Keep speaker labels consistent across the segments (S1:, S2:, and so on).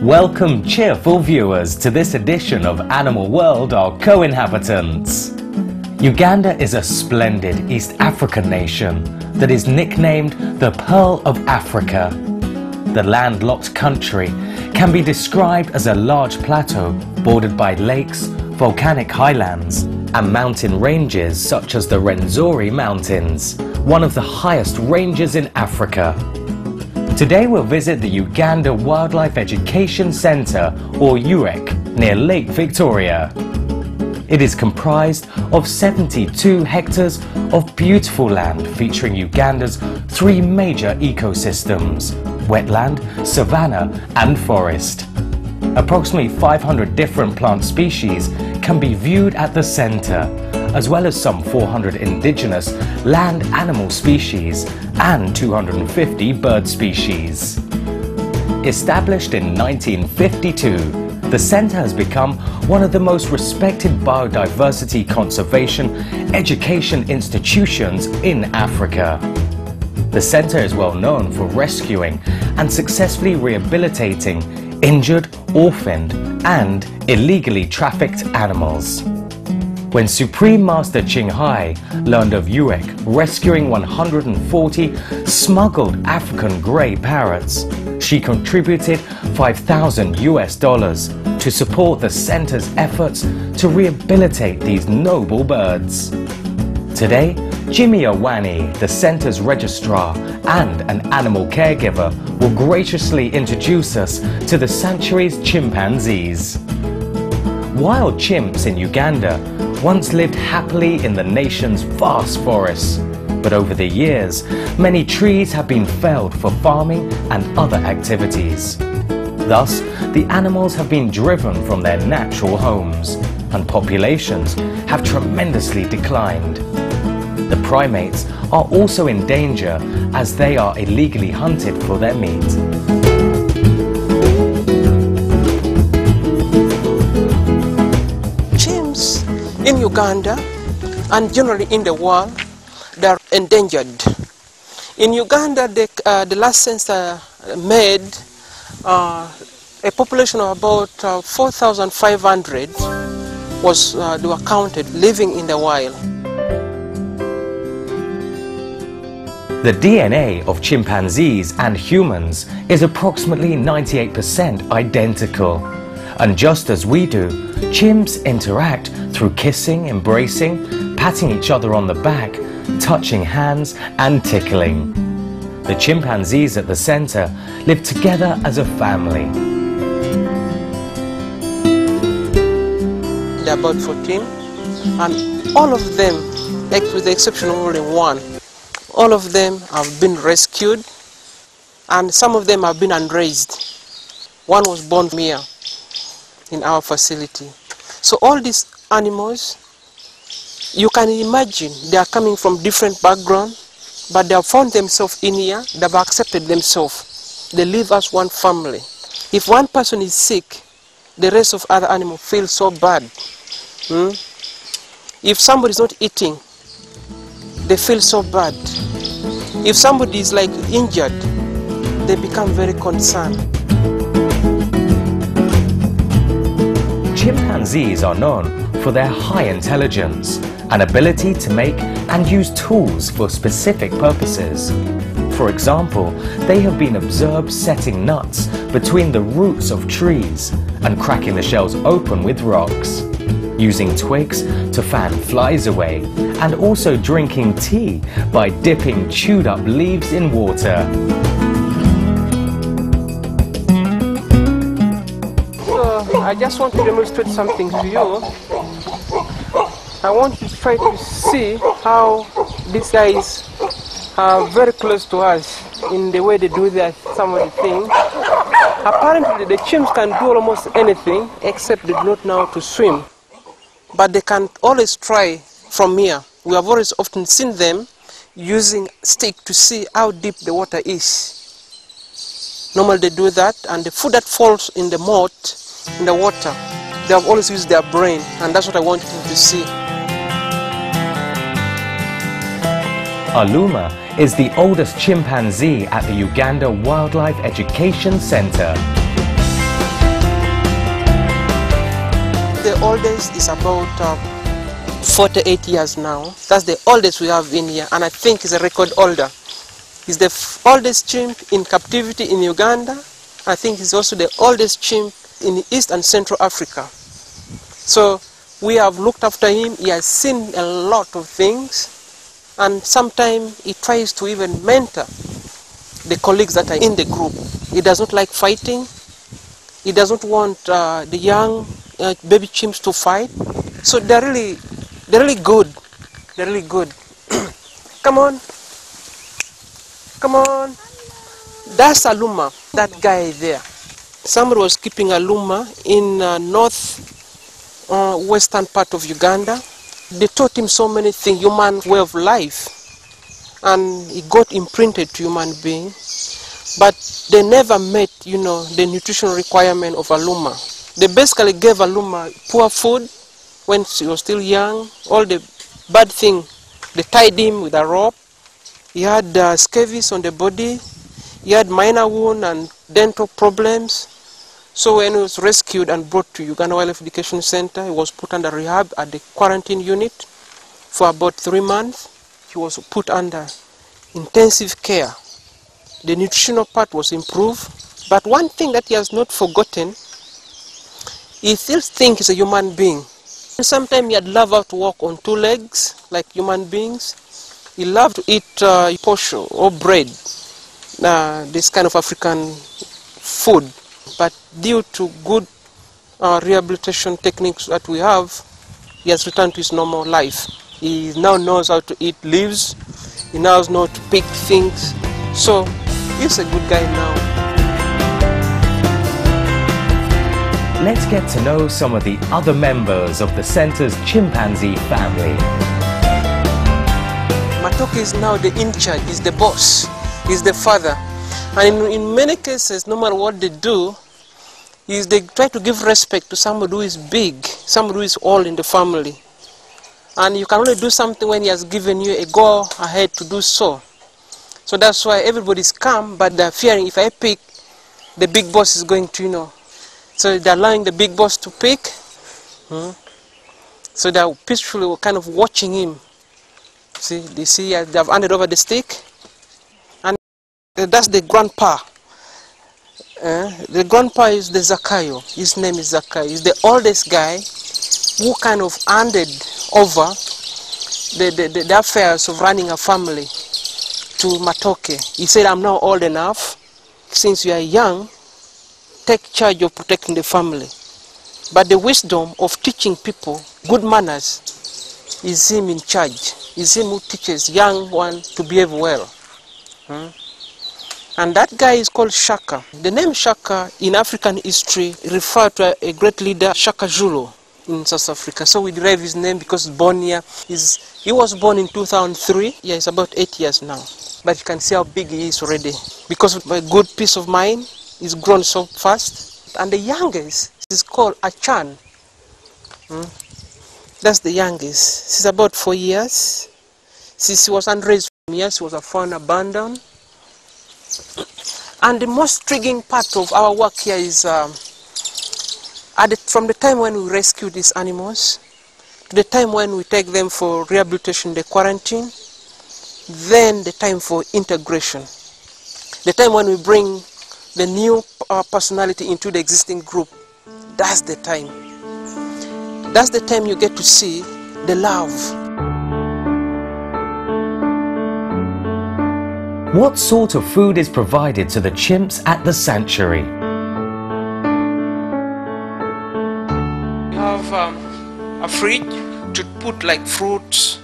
S1: Welcome cheerful viewers to this edition of Animal World, our co-inhabitants. Uganda is a splendid East African nation that is nicknamed the Pearl of Africa. The landlocked country can be described as a large plateau bordered by lakes, volcanic highlands and mountain ranges such as the Rwenzori Mountains, one of the highest ranges in Africa. Today we'll visit the Uganda Wildlife Education Centre, or UEC, near Lake Victoria. It is comprised of 72 hectares of beautiful land featuring Uganda's three major ecosystems: wetland, savanna and forest. Approximately 500 different plant species can be viewed at the centre, as well as some 400 indigenous land animal species and 250 bird species. Established in 1952, the centre has become one of the most respected biodiversity conservation education institutions in Africa. The centre is well known for rescuing and successfully rehabilitating injured, orphaned and illegally trafficked animals. When Supreme Master Qinghai learned of UEC rescuing 140 smuggled African grey parrots, she contributed $5,000 to support the centre's efforts to rehabilitate these noble birds. Today, Jimmy Owani, the centre's registrar and an animal caregiver, will graciously introduce us to the sanctuary's chimpanzees. Wild chimps in Uganda once lived happily in the nation's vast forests, but over the years, many trees have been felled for farming and other activities. Thus, the animals have been driven from their natural homes, and populations have tremendously declined. The primates are also in danger as they are illegally hunted for their meat.
S2: Chimps in Uganda and generally in the world, they are endangered. In Uganda, the last census made a population of about 4,500 they were counted living in the wild.
S1: The DNA of chimpanzees and humans is approximately 98% identical. And just as we do, chimps interact through kissing, embracing, patting each other on the back, touching hands and tickling. The chimpanzees at the centre live together as a family.
S2: There are about 14, and all of them, with the exception of only one, all of them have been rescued, and some of them have been unraised. One was born here in our facility. So all these animals, you can imagine they are coming from different backgrounds, but they have found themselves in here, they have accepted themselves. They live as one family. If one person is sick, the rest of other animals feel so bad. If somebody is not eating, they feel so bad. If somebody is like injured, they become very concerned.
S1: Chimpanzees are known for their high intelligence and ability to make and use tools for specific purposes. For example, they have been observed setting nuts between the roots of trees and cracking the shells open with rocks, using twigs to fan flies away, and also drinking tea by dipping chewed up leaves in water.
S2: So I just want to demonstrate something to you. I want to try to see how these guys are very close to us in the way they do some of the things. Apparently the chimps can do almost anything except they do not know how to swim. But they can always try from here. We have always often seen them using stick to see how deep the water is. Normally they do that, and the food that falls in the mud, in the water, they have always used their brain, and that's what I want you to see.
S1: Aluma is the oldest chimpanzee at the Uganda Wildlife Education Centre.
S2: the oldest is about 48 years now. That's the oldest we have in here, and I think it's a record holder. He's the oldest chimp in captivity in Uganda. I think he's also the oldest chimp in East and Central Africa. So we have looked after him. He has seen a lot of things, and sometimes he tries to even mentor the colleagues that are in the group. He does not like fighting. He doesn't want the young baby chimps to fight. So they're really good. They're really good. Come on. Come on. That's a luma, that guy there. Somebody was keeping a luma in western part of Uganda. They taught him so many things, human way of life. And he got imprinted to human being. But they never met, the nutritional requirement of a luma. They basically gave a luma poor food when she was still young. All the bad thing, they tied him with a rope. He had scabies on the body. He had minor wound and dental problems. So when he was rescued and brought to Uganda Wildlife Education Center, he was put under rehab at the quarantine unit for about 3 months. He was put under intensive care. The nutritional part was improved. But one thing that he has not forgotten, he still thinks he's a human being. Sometimes he'd love to walk on 2 legs like human beings. He loved to eat posho or bread, this kind of African food. But due to good rehabilitation techniques that we have, he has returned to his normal life. He now knows how to eat leaves. He now knows how to pick things. So he's a good guy now.
S1: Let's get to know some of the other members of the center's chimpanzee family.
S2: Matoke is now the in charge, he's the boss, he's the father. And in many cases, no matter what they do, they try to give respect to somebody who is big, somebody who is old in the family. And you can only do something when he has given you a go ahead to do so. So that's why everybody's calm, but they're fearing if I pick, the big boss is going to, So they're allowing the big boss to pick. So they're peacefully kind of watching him. See, they see they've handed over the stick. And that's the grandpa. The grandpa is the Zakayo. His name is Zakayo. He's the oldest guy who kind of handed over the affairs of running a family to Matoke. He said, I'm now old enough. Since you are young, take charge of protecting the family. But the wisdom of teaching people good manners is him in charge. Is him who teaches young ones to behave well. And that guy is called Shaka. The name Shaka in African history refers to a great leader, Shaka Zulu, in South Africa. So we derive his name because he's born here. He was born in 2003. Yeah, he's about 8 years now. But you can see how big he is already. Because of my good peace of mind, he's grown so fast. And the youngest is called Achan. That's the youngest. She's about 4 years. Since she was unraised from here, she was found abandoned. And the most intriguing part of our work here is from the time when we rescue these animals to the time when we take them for rehabilitation, the quarantine, then the time for integration. The time when we bring the new personality into the existing group, that's the time. That's the time you get to see the love.
S1: What sort of food is provided to the chimps at the sanctuary?
S2: You have a fridge to put like fruits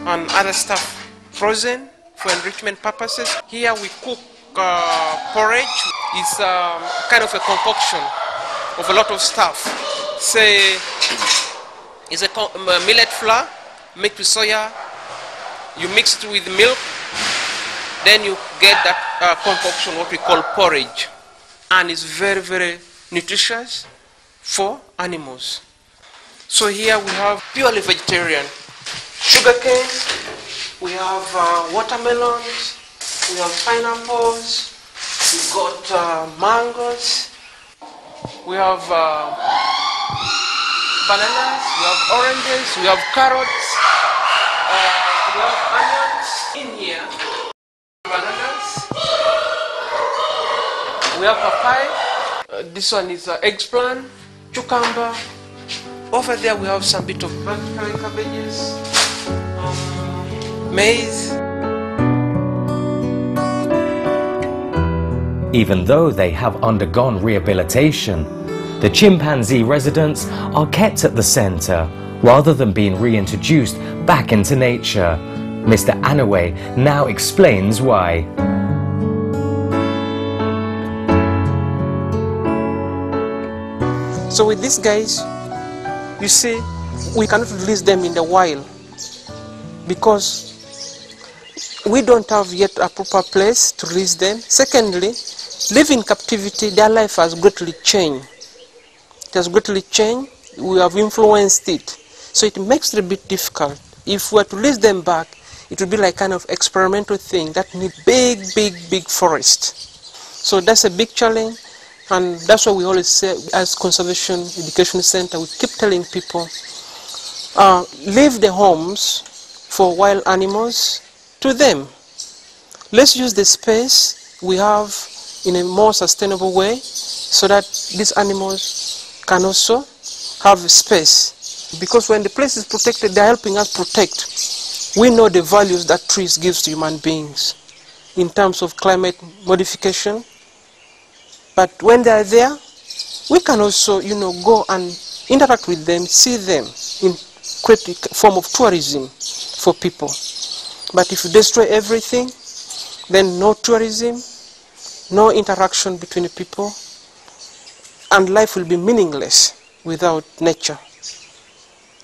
S2: and other stuff frozen for enrichment purposes. Here we cook porridge. It's kind of a concoction of a lot of stuff. Say, it's a millet flour mixed with soya. You mix it with milk. Then you get that concoction, what we call porridge. And it's very, very nutritious for animals. So here we have purely vegetarian sugarcane, we have watermelons, we have pineapples, we've got mangoes, we have bananas, we have oranges, we have carrots, we have onions in here, bananas, we have papaya, this one is eggplant, cucumber, over there we have some bit of black cabbages, maize.
S1: Even though they have undergone rehabilitation, the chimpanzee residents are kept at the center rather than being reintroduced back into nature. Mr. Anaway now explains why.
S2: So with these guys, you see, we cannot release them in the wild because we don't have yet a proper place to release them. Secondly, living in captivity, their life has greatly changed. It has greatly changed. We have influenced it. So it makes it a bit difficult. If we were to release them back, it would be like kind of experimental thing that need big forest. So that's a big challenge, and that's why we always say as Conservation Education Center, we keep telling people, leave the homes for wild animals to them. Let's use the space we have in a more sustainable way so that these animals can also have a space. Because when the place is protected, they're helping us protect. We know the values that trees give to human beings in terms of climate modification. But when they're there, we can also, go and interact with them, see them, in create a form of tourism for people. But if you destroy everything, then no tourism, no interaction between the people, and life will be meaningless without nature.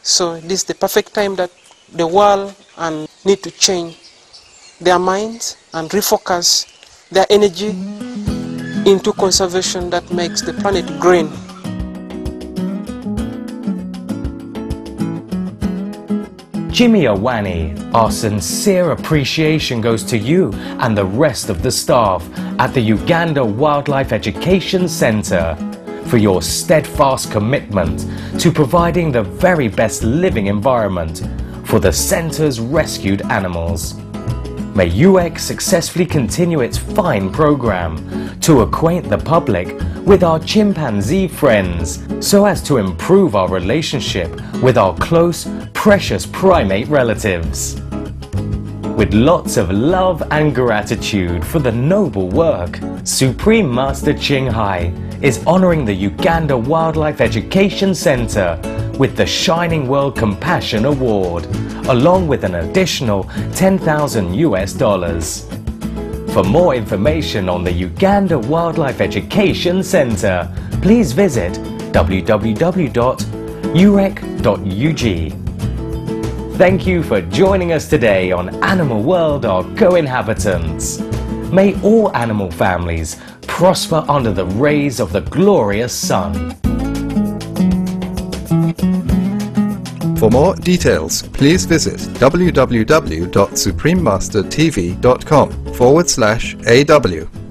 S2: So this is the perfect time that the world need to change their minds and refocus their energy into conservation that makes the planet green.
S1: Jimmy Awani, our sincere appreciation goes to you and the rest of the staff at the Uganda Wildlife Education Centre for your steadfast commitment to providing the very best living environment for the centre's rescued animals. May UX successfully continue its fine program to acquaint the public with our chimpanzee friends so as to improve our relationship with our close, precious primate relatives. With lots of love and gratitude for the noble work, Supreme Master Ching Hai is honoring the Uganda Wildlife Education Centre with the Shining World Compassion Award, along with an additional $10,000. For more information on the Uganda Wildlife Education Centre, please visit www.urec.ug. Thank you for joining us today on Animal World, our co-inhabitants. May all animal families prosper under the rays of the glorious sun.
S3: For more details, please visit www.suprememastertv.com/AW.